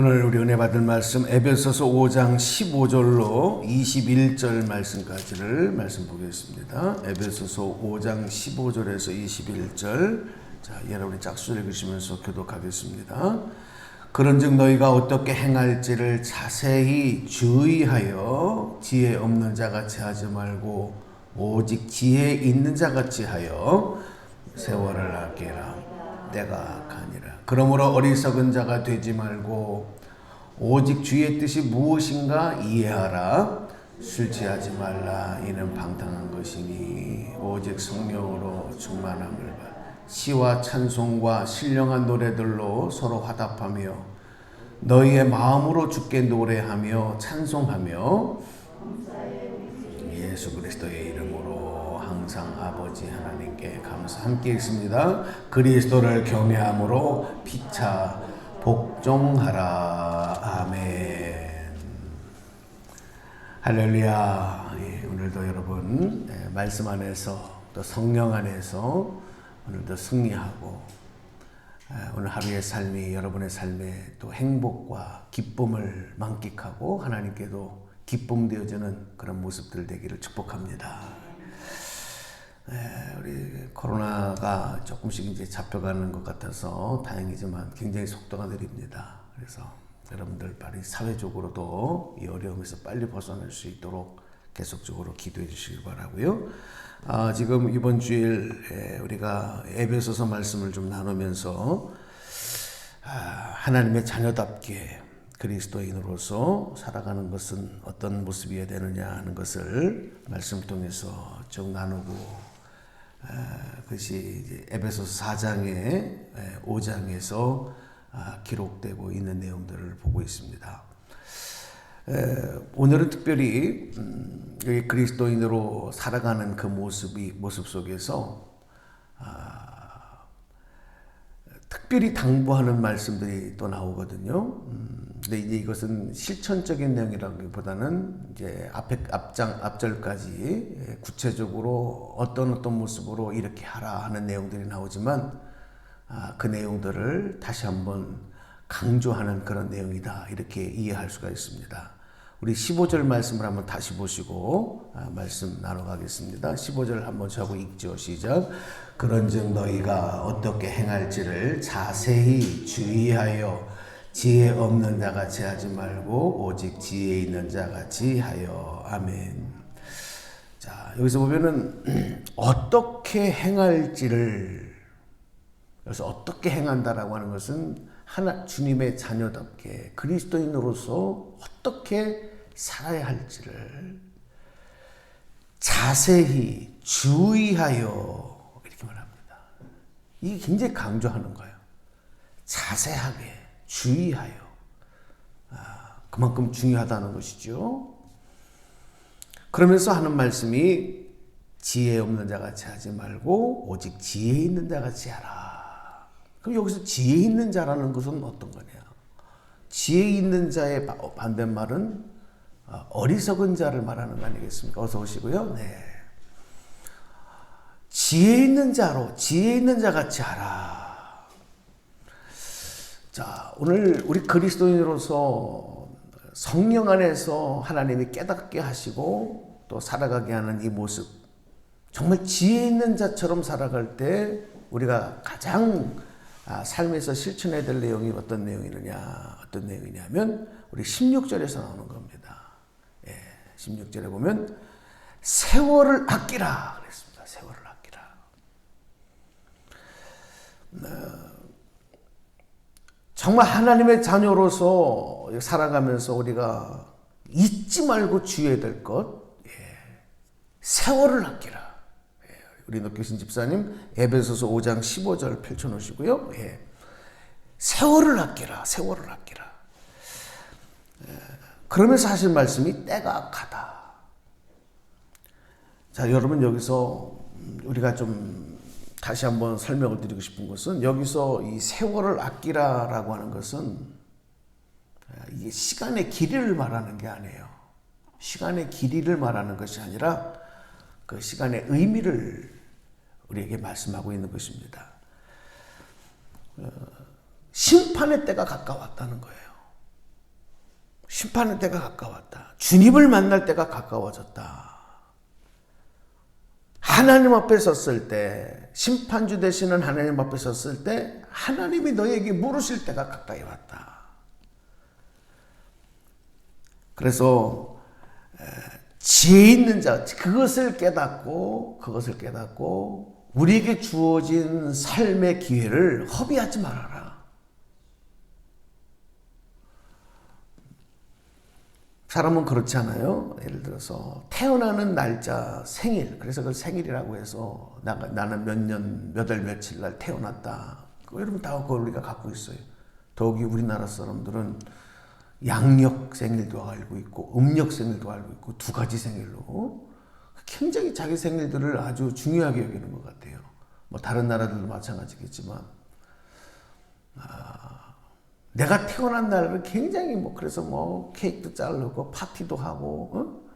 오늘 우리 은혜 받을 말씀 에베소서 5장 15절로 21절 말씀까지를 말씀 보겠습니다. 에베소서 5장 15절에서 21절. 자, 여러분이 짝수를 읽으시면서 교독하겠습니다. 그런즉 너희가 어떻게 행할지를 자세히 주의하여 지혜 없는 자같이 하지 말고 오직 지혜 있는 자같이 하여 세월을 아끼라. 때가 가니라. 그러므로 어리석은 자가 되지 말고 오직 주의 뜻이 무엇인가 이해하라. 술 취하지 말라. 이는 방탕한 것이니 오직 성령으로 충만함을 받아 시와 찬송과 신령한 노래들로 서로 화답하며 너희의 마음으로 주께 노래하며 찬송하며 예수 그리스도의 이름으로 항상 아버지 하나님께 감사. 함께 읽습니다. 그리스도를 경외함으로 피차 복종하라. 아멘. 할렐루야. 오늘도 여러분 말씀 안에서 또 성령 안에서 오늘도 승리하고 오늘 하루의 삶이 여러분의 삶에 또 행복과 기쁨을 만끽하고 하나님께도 기쁨 되어지는 그런 모습들 되기를 축복합니다. 우리 코로나가 조금씩 이제 잡혀가는 것 같아서 다행이지만 굉장히 속도가 느립니다. 그래서 여러분들 빨리 사회적으로도 이 어려움에서 빨리 벗어날 수 있도록 계속적으로 기도해 주시기 바라고요. 지금 이번 주일 우리가 에베소서 말씀을 좀 나누면서 하나님의 자녀답게 그리스도인으로서 살아가는 것은 어떤 모습이어야 되느냐 하는 것을 말씀 통해서 쭉 나누고 그것이 이제 에베소서 4장의 5장에서 기록되고 있는 내용들을 보고 있습니다. 오늘은 특별히 그리스도인으로 살아가는 그 모습 속에서 특별히 당부하는 말씀들이 또 나오거든요. 근데 이제 이것은 실천적인 내용이라기보다는 이제 앞절까지 구체적으로 어떤 모습으로 이렇게 하라 하는 내용들이 나오지만 그 내용들을 다시 한번 강조하는 그런 내용이다. 이렇게 이해할 수가 있습니다. 우리 15절 말씀을 한번 다시 보시고 말씀 나눠가겠습니다. 15절 한번 저하고 읽죠. 시작. 그런즉 너희가 어떻게 행할지를 자세히 주의하여 지혜 없는 자같이 하지 말고 오직 지혜 있는 자같이 하여. 아멘. 자, 여기서 보면은 어떻게 행할지를, 그래서 어떻게 행한다라고 하는 것은 하나 주님의 자녀답게 그리스도인으로서 어떻게 살아야 할지를 자세히 주의하여 이렇게 말합니다. 이게 굉장히 강조하는 거예요. 자세하게 주의하여. 그만큼 중요하다는 것이죠. 그러면서 하는 말씀이 지혜 없는 자같이 하지 말고 오직 지혜 있는 자같이 하라. 그럼 여기서 지혜 있는 자라는 것은 어떤 거냐? 지혜 있는 자의 반대말은 어리석은 자를 말하는 거 아니겠습니까? 어서 오시고요. 네. 지혜 있는 자로, 지혜 있는 자같이 하라. 자, 오늘 우리 그리스도인으로서 성령 안에서 하나님이 깨닫게 하시고 또 살아가게 하는 이 모습, 정말 지혜 있는 자처럼 살아갈 때 우리가 가장 삶에서 실천해야 될 내용이 어떤 내용이냐면 우리 16절에서 나오는 겁니다. 16절에 보면 세월을 아끼라 그랬습니다. 세월을 아끼라. 정말 하나님의 자녀로서 살아가면서 우리가 잊지 말고 주의해야 될 것, 세월을 아끼라. 우리 노교신 집사님 에베소서 5장 15절 펼쳐놓으시고요. 세월을 아끼라. 세월을 아끼라. 그러면서 하실 말씀이 때가 가다. 자, 여러분 여기서 우리가 좀 다시 한번 설명을 드리고 싶은 것은 여기서 이 세월을 아끼라라고 하는 것은 이게 시간의 길이를 말하는 게 아니에요. 시간의 길이를 말하는 것이 아니라 그 시간의 의미를 우리에게 말씀하고 있는 것입니다. 심판의 때가 가까웠다는 거예요. 심판의 때가 가까웠다. 주님을 만날 때가 가까워졌다. 하나님 앞에 섰을 때, 심판주 되시는 하나님 앞에 섰을 때 하나님이 너에게 물으실 때가 가까이 왔다. 그래서 지혜 있는 자, 그것을 깨닫고 우리에게 주어진 삶의 기회를 허비하지 말아라. 사람은 그렇지 않아요? 예를 들어서 태어나는 날짜, 생일, 그래서 그걸 생일이라고 해서 나는 몇 년, 몇 월, 며칠 날 태어났다. 여러분 다 그걸 우리가 갖고 있어요. 더욱이 우리나라 사람들은 양력 생일도 알고 있고 음력 생일도 알고 있고 두 가지 생일로 굉장히 자기 생일들을 아주 중요하게 여기는 것 같아요. 뭐 다른 나라들도 마찬가지겠지만 내가 태어난 날을 굉장히 그래서 케이크도 자르고 파티도 하고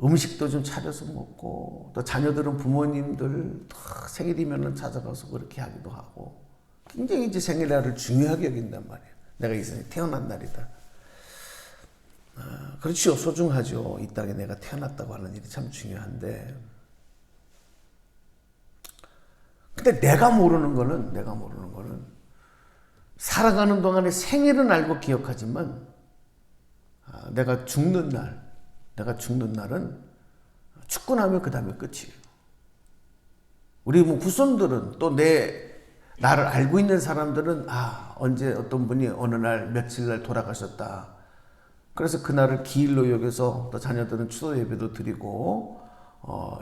음식도 좀 차려서 먹고 또 자녀들은 부모님들 생일이면은 찾아가서 그렇게 하기도 하고 굉장히 이제 생일날을 중요하게 여긴단 말이에요. 내가 이 세상에 태어난 날이다. 그렇지요. 소중하죠. 이 땅에 내가 태어났다고 하는 일이 참 중요한데 근데 내가 모르는 거는 살아가는 동안에 생일은 알고 기억하지만 내가 죽는 날은 죽고 나면 그 다음에 끝이에요. 우리 후손들은 또 나를 알고 있는 사람들은 언제 어떤 분이 어느 날 며칠 날 돌아가셨다. 그래서 그날을 기일로 여겨서 또 자녀들은 추도 예배도 드리고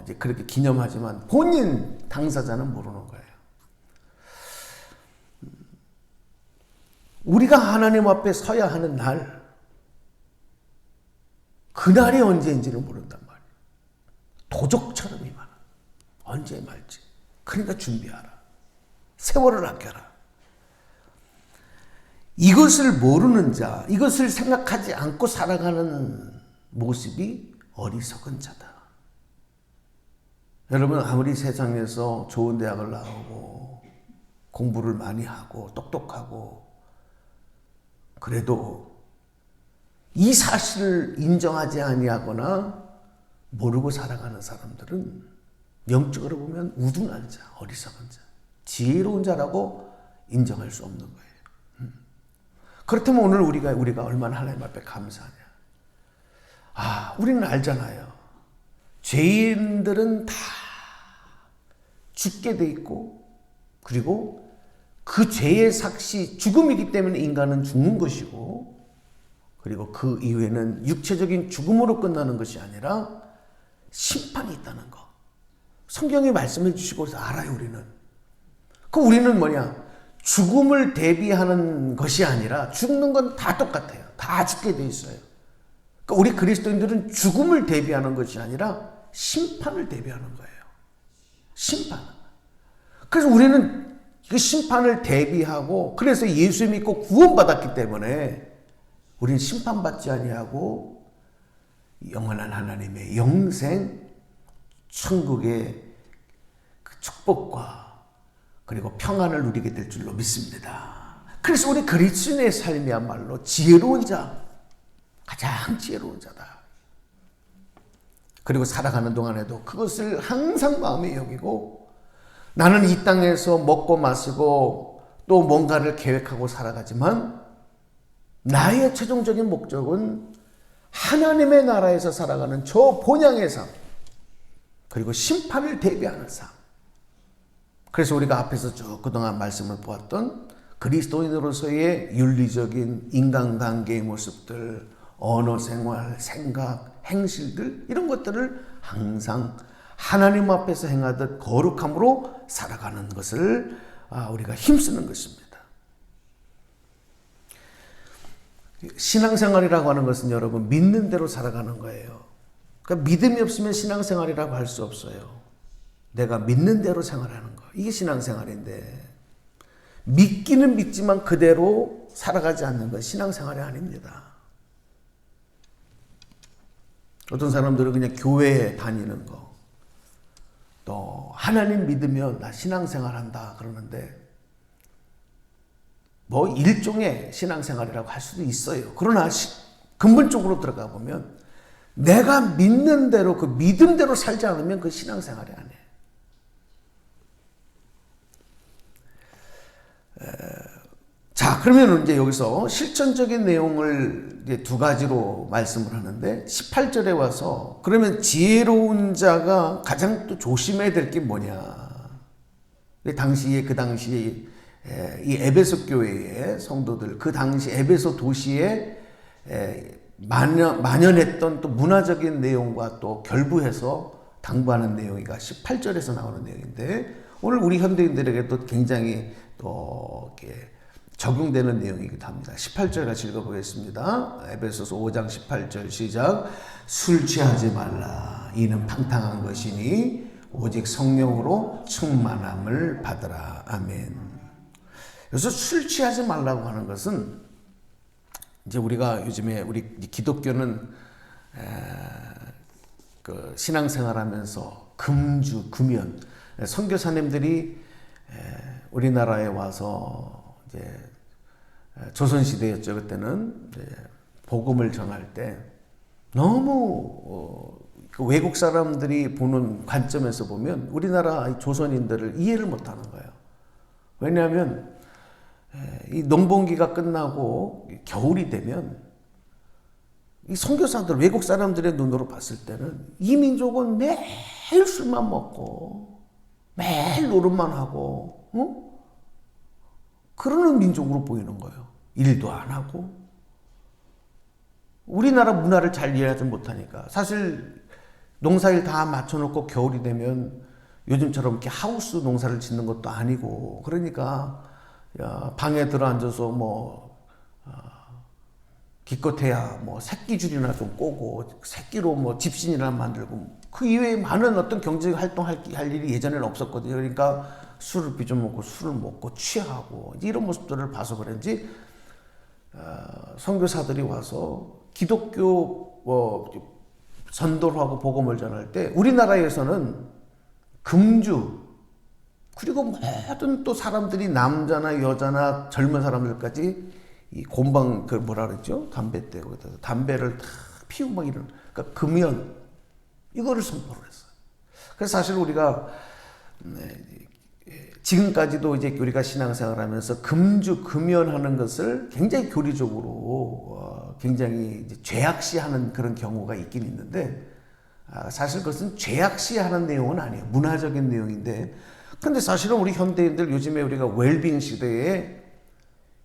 이제 그렇게 기념하지만 본인 당사자는 모르는 거예요. 우리가 하나님 앞에 서야 하는 날, 그날이 언제인지를 모른단 말이에요. 도적처럼 임하는 언제 말지. 그러니까 준비하라. 세월을 아껴라. 이것을 모르는 자, 이것을 생각하지 않고 살아가는 모습이 어리석은 자다. 여러분 아무리 세상에서 좋은 대학을 나오고 공부를 많이 하고 똑똑하고 그래도 이 사실을 인정하지 아니하거나 모르고 살아가는 사람들은 영적으로 보면 우둔한 자, 어리석은 자, 지혜로운 자라고 인정할 수 없는 거예요. 그렇다면 오늘 우리가 얼마나 하나님 앞에 감사하냐. 우리는 알잖아요. 죄인들은 다 죽게 돼 있고 그리고 그 죄의 삭시 죽음이기 때문에 인간은 죽는 것이고 그리고 그 이후에는 육체적인 죽음으로 끝나는 것이 아니라 심판이 있다는 거. 성경이 말씀해 주시고 알아요. 우리는 뭐냐? 죽음을 대비하는 것이 아니라 죽는 건 다 똑같아요. 다 죽게 돼 있어요. 그러니까 우리 그리스도인들은 죽음을 대비하는 것이 아니라 심판을 대비하는 거예요. 심판. 그래서 우리는 그 심판을 대비하고 그래서 예수 믿고 구원받았기 때문에 우리는 심판받지 아니하고 영원한 하나님의 영생 천국의 그 축복과 그리고 평안을 누리게 될 줄로 믿습니다. 그래서 우리 그리스도인의 삶이야말로 지혜로운 자, 가장 지혜로운 자다. 그리고 살아가는 동안에도 그것을 항상 마음에 여기고 나는 이 땅에서 먹고 마시고 또 뭔가를 계획하고 살아가지만 나의 최종적인 목적은 하나님의 나라에서 살아가는 저 본향의 삶 그리고 심판을 대비하는 삶. 그래서 우리가 앞에서 쭉 그동안 말씀을 보았던 그리스도인으로서의 윤리적인 인간관계의 모습들, 언어 생활, 생각, 행실들 이런 것들을 항상 하나님 앞에서 행하듯 거룩함으로 살아가는 것을 우리가 힘쓰는 것입니다. 신앙생활이라고 하는 것은 여러분 믿는 대로 살아가는 거예요. 그러니까 믿음이 없으면 신앙생활이라고 할 수 없어요. 내가 믿는 대로 생활하는 거. 이게 신앙생활인데 믿기는 믿지만 그대로 살아가지 않는 건 신앙생활이 아닙니다. 어떤 사람들은 그냥 교회에 다니는 거. 또 하나님 믿으면 나 신앙생활 한다 그러는데 뭐 일종의 신앙생활이라고 할 수도 있어요. 그러나 근본적으로 들어가 보면 내가 믿는 대로 그 믿음대로 살지 않으면 그 신앙생활이 아니에요. 자, 그러면 이제 여기서 실천적인 내용을 이제 두 가지로 말씀을 하는데 18절에 와서 그러면 지혜로운 자가 가장 또 조심해야 될 게 뭐냐. 그 당시에 이 에베소 교회의 성도들, 그 당시 에베소 도시에 만연했던 또 문화적인 내용과 또 결부해서 당부하는 내용이가 18절에서 나오는 내용인데 오늘 우리 현대인들에게도 굉장히 또 이렇게 적용되는 내용이기도 합니다. 18절 같이 읽어보겠습니다. 에베소서 5장 18절 시작. 술 취하지 말라. 이는 방탕한 것이니 오직 성령으로 충만함을 받으라. 아멘. 그래서 술 취하지 말라고 하는 것은 이제 우리가 요즘에 우리 기독교는 그 신앙생활하면서 금주, 금연, 선교사님들이 우리나라에 와서 이제 조선시대였죠. 그때는 이제 복음을 전할 때 너무 그 외국 사람들이 보는 관점에서 보면 우리나라 조선인들을 이해를 못하는 거예요. 왜냐하면 이 농번기가 끝나고 겨울이 되면 이 선교사들, 외국 사람들의 눈으로 봤을 때는 이 민족은 매일 술만 먹고 매일 노름만 하고 그러는 민족으로 보이는 거예요. 일도 안 하고. 우리나라 문화를 잘 이해하지 못하니까. 사실 농사일 다 맞춰놓고 겨울이 되면 요즘처럼 이렇게 하우스 농사를 짓는 것도 아니고 그러니까 방에 들어앉아서 기껏해야 새끼줄이나 좀 꼬고 새끼로 집신이나 만들고 그 이외에 많은 어떤 경제 활동할 일이 예전에는 없었거든요. 그러니까 술을 빚어먹고 술을 먹고 취하고 이런 모습들을 봐서 그런지 선교사들이 와서 기독교 전도를 하고 복음을 전할 때 우리나라에서는 금주 그리고 모든 또 사람들이 남자나 여자나 젊은 사람들까지 이 곰방 그 뭐라 그랬죠? 담배 때 거기다 담배를 다 피우고 막 이런 그러니까 금연 이거를 선포를 했어요. 그래서 사실 우리가 지금까지도 이제 우리가 신앙생활하면서 금주 금연하는 것을 굉장히 교리적으로 굉장히 이제 죄악시하는 그런 경우가 있긴 있는데 사실 그것은 죄악시하는 내용은 아니에요. 문화적인 내용인데 근데 사실은 우리 현대인들 요즘에 우리가 웰빙 시대에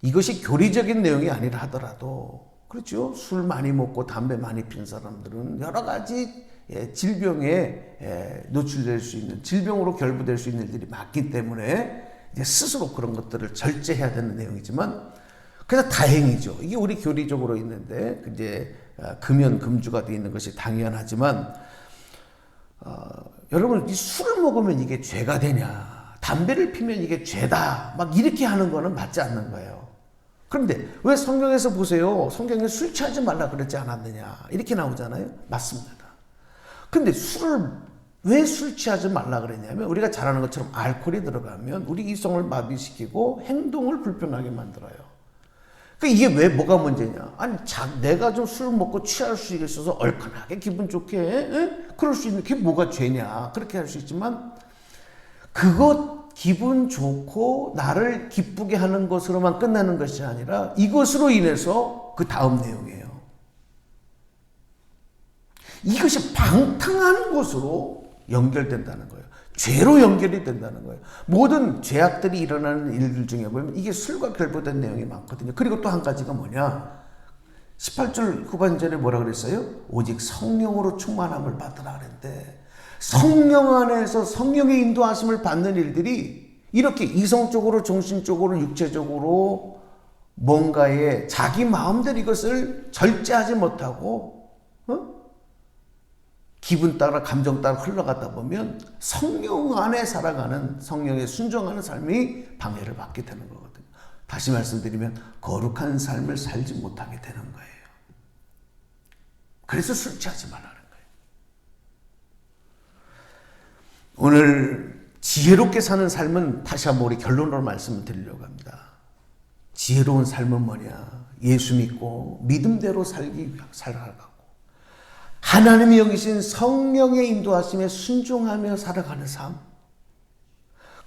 이것이 교리적인 내용이 아니라 하더라도 그렇죠. 술 많이 먹고 담배 많이 핀 사람들은 여러 가지 질병에 노출될 수 있는 질병으로 결부될 수 있는 일들이 많기 때문에 이제 스스로 그런 것들을 절제해야 되는 내용이지만 그래서 다행이죠. 이게 우리 교리적으로 있는데 이제 금연 금주가 되어 있는 것이 당연하지만 여러분 이 술을 먹으면 이게 죄가 되냐 담배를 피면 이게 죄다 막 이렇게 하는 거는 맞지 않는 거예요. 그런데 왜 성경에서 보세요. 성경에 술 취하지 말라 그러지 않았느냐 이렇게 나오잖아요. 맞습니다. 근데 왜 술 취하지 말라 그랬냐면 우리가 잘 아는 것처럼 알코올이 들어가면 우리 이성을 마비시키고 행동을 불편하게 만들어요. 그러니까 이게 왜 뭐가 문제냐? 아니 내가 좀 술 먹고 취할 수 있어서 얼큰하게 기분 좋게 그럴 수 있는 게 뭐가 죄냐? 그렇게 할 수 있지만 그것 기분 좋고 나를 기쁘게 하는 것으로만 끝나는 것이 아니라 이것으로 인해서 그 다음 내용이에요. 이것이 방탕한 것으로 연결된다는 거예요. 죄로 연결이 된다는 거예요. 모든 죄악들이 일어나는 일들 중에 보면 이게 술과 결부된 내용이 많거든요. 그리고 또 한 가지가 뭐냐? 18절 후반절에 뭐라 그랬어요? 오직 성령으로 충만함을 받으라 그랬는데 성령 안에서 성령의 인도하심을 받는 일들이 이렇게 이성적으로 정신적으로 육체적으로 뭔가에 자기 마음대로 이것을 절제하지 못하고 기분 따라 감정 따라 흘러가다 보면 성령 안에 살아가는 성령에 순종하는 삶이 방해를 받게 되는 거거든요. 다시 말씀드리면 거룩한 삶을 살지 못하게 되는 거예요. 그래서 술 취하지 말라는 거예요. 오늘 지혜롭게 사는 삶은 다시 한번 우리 결론으로 말씀을 드리려고 합니다. 지혜로운 삶은 뭐냐? 예수 믿고 믿음대로 살아가고 하나님이 여기신 성령의 인도하심에 순종하며 살아가는 삶.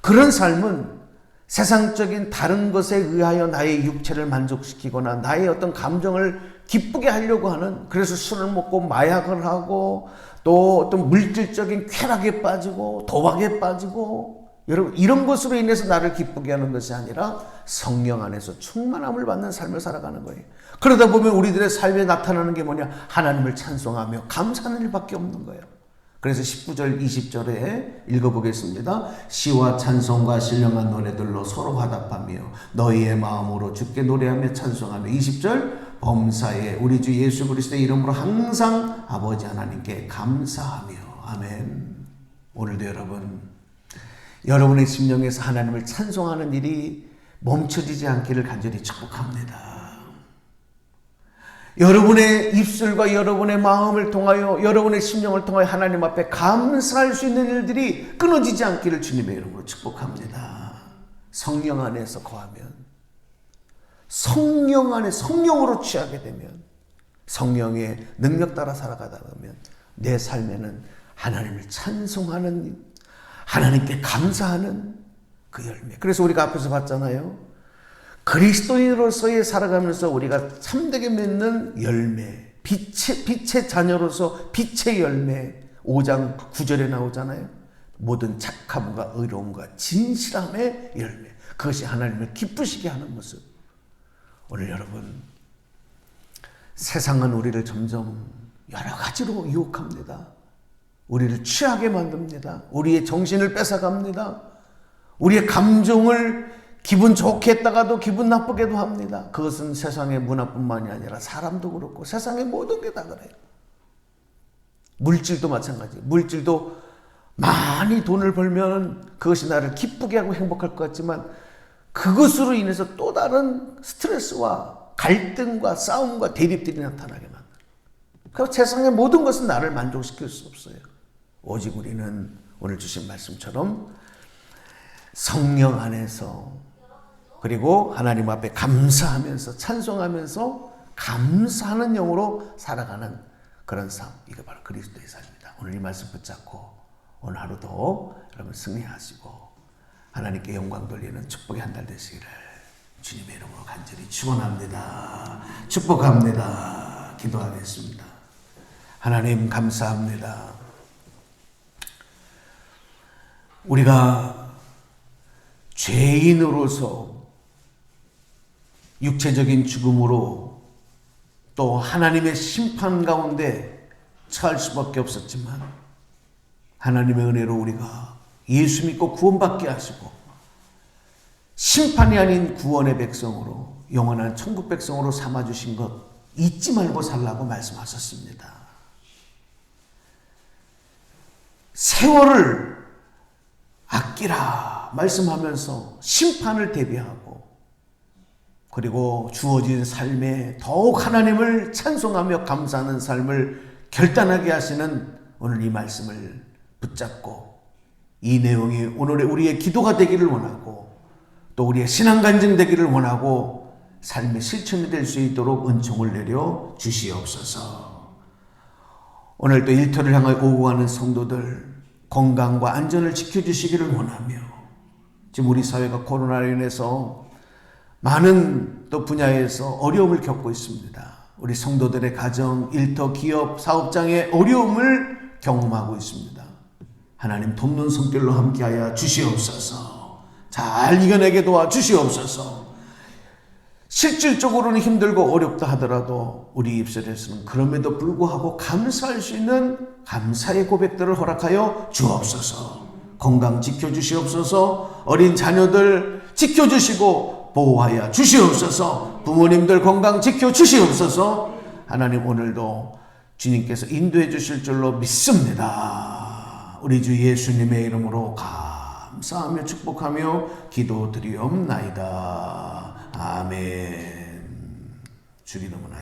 그런 삶은 세상적인 다른 것에 의하여 나의 육체를 만족시키거나 나의 어떤 감정을 기쁘게 하려고 하는, 그래서 술을 먹고 마약을 하고 또 어떤 물질적인 쾌락에 빠지고 도박에 빠지고, 여러분 이런 것으로 인해서 나를 기쁘게 하는 것이 아니라 성령 안에서 충만함을 받는 삶을 살아가는 거예요. 그러다 보면 우리들의 삶에 나타나는 게 뭐냐? 하나님을 찬송하며 감사하는 일밖에 없는 거예요. 그래서 19절 20절에 읽어보겠습니다. 시와 찬송과 신령한 노래들로 서로 화답하며 너희의 마음으로 주께 노래하며 찬송하며 20절 범사에 우리 주 예수 그리스도의 이름으로 항상 아버지 하나님께 감사하며. 아멘. 오늘도 여러분의 심령에서 하나님을 찬송하는 일이 멈춰지지 않기를 간절히 축복합니다. 여러분의 입술과 여러분의 마음을 통하여, 여러분의 심령을 통하여 하나님 앞에 감사할 수 있는 일들이 끊어지지 않기를 주님의 이름으로 축복합니다. 성령 안에서 거하면, 성령 안에 성령으로 취하게 되면, 성령의 능력 따라 살아가다 보면 내 삶에는 하나님을 찬송하는, 하나님께 감사하는 그 열매. 그래서 우리가 앞에서 봤잖아요. 그리스도인으로서의 살아가면서 우리가 참되게 맺는 열매, 빛의 자녀로서 빛의 열매, 5장 9절에 나오잖아요. 모든 착함과 의로움과 진실함의 열매. 그것이 하나님을 기쁘시게 하는 모습. 오늘 여러분, 세상은 우리를 점점 여러 가지로 유혹합니다. 우리를 취하게 만듭니다. 우리의 정신을 뺏어갑니다. 우리의 감정을 기분 좋게 했다가도 기분 나쁘게도 합니다. 그것은 세상의 문화뿐만이 아니라 사람도 그렇고 세상의 모든 게 다 그래요. 물질도 마찬가지. 물질도 많이 돈을 벌면 그것이 나를 기쁘게 하고 행복할 것 같지만 그것으로 인해서 또 다른 스트레스와 갈등과 싸움과 대립들이 나타나게 만들어요. 그래서 세상의 모든 것은 나를 만족시킬 수 없어요. 오직 우리는 오늘 주신 말씀처럼 성령 안에서, 그리고 하나님 앞에 감사하면서 찬송하면서 감사하는 영으로 살아가는 그런 삶, 이거 바로 그리스도의 삶입니다. 오늘 이 말씀 붙잡고 오늘 하루도 여러분 승리하시고 하나님께 영광 돌리는 축복의 한 달 되시기를 주님의 이름으로 간절히 축원합니다. 축복합니다. 기도하겠습니다. 하나님 감사합니다. 우리가 죄인으로서 육체적인 죽음으로 또 하나님의 심판 가운데 처할 수밖에 없었지만 하나님의 은혜로 우리가 예수 믿고 구원받게 하시고 심판이 아닌 구원의 백성으로 영원한 천국 백성으로 삼아주신 것 잊지 말고 살라고 말씀하셨습니다. 세월을 아끼라 말씀하면서 심판을 대비하고 그리고 주어진 삶에 더욱 하나님을 찬송하며 감사하는 삶을 결단하게 하시는 오늘 이 말씀을 붙잡고 이 내용이 오늘의 우리의 기도가 되기를 원하고 또 우리의 신앙 간증 되기를 원하고 삶의 실천이 될 수 있도록 은총을 내려 주시옵소서. 오늘 또 일터를 향하여 오고 가는 성도들 건강과 안전을 지켜주시기를 원하며 지금 우리 사회가 코로나로 인해서 많은 또 분야에서 어려움을 겪고 있습니다. 우리 성도들의 가정, 일터, 기업, 사업장의 어려움을 경험하고 있습니다. 하나님 돕는 손길로 함께하여 주시옵소서. 잘 이겨내게 도와주시옵소서. 실질적으로는 힘들고 어렵다 하더라도 우리 입술에서는 그럼에도 불구하고 감사할 수 있는 감사의 고백들을 허락하여 주옵소서. 건강 지켜주시옵소서. 어린 자녀들 지켜주시고 보호하여 주시옵소서. 부모님들 건강 지켜주시옵소서. 하나님 오늘도 주님께서 인도해 주실 줄로 믿습니다. 우리 주 예수님의 이름으로 감사하며 축복하며 기도드리옵나이다. 아멘. 주기 너무나